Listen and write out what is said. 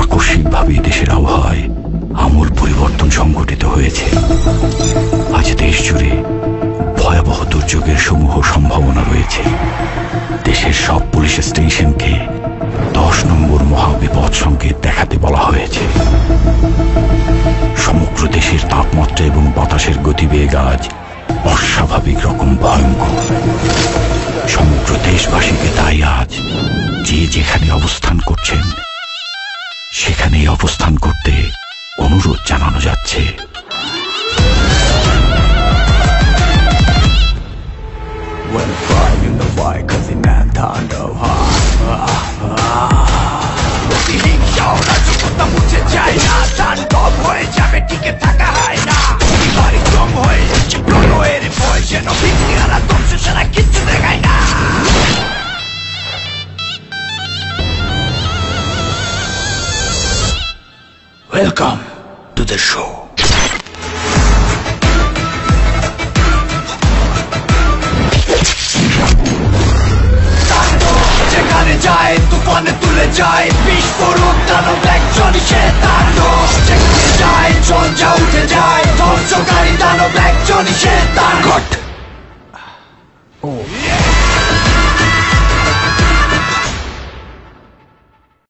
আকস্মিকভাবে দেশের আবহাওয়ায় আমূল পরিবর্তন সংঘটিত হয়েছে। আজ দেশ জুড়ে ভয়াবহ দুর্যোগের সমূহ সম্ভাবনা রয়েছে। দেশের সব পুলিশ স্টেশনকে 10 নম্বর মহাবিপদ সংকেত দেখাতে বলা হয়েছে। সমগ্র দেশের তাপমাত্রা এবং বাতাসের গতিবেগ আজ অস্বাভাবিক রকম ভয়ঙ্কর। সমগ্র দেশবাসীকে তাই আজ যে যেখানে অবস্থান করছেন সেখানেই অবস্থান করতে অনুরোধ জানানো যাচ্ছে। Welcome to the show. যেখানে যায় তুফানে তুলে যায় বিস্ফোরক দানব একজনই সে তাণ্ডব। যেখানে যায় ঝঞ্ঝা উঠে যায় ধ্বংসকারী দানব একজনই সে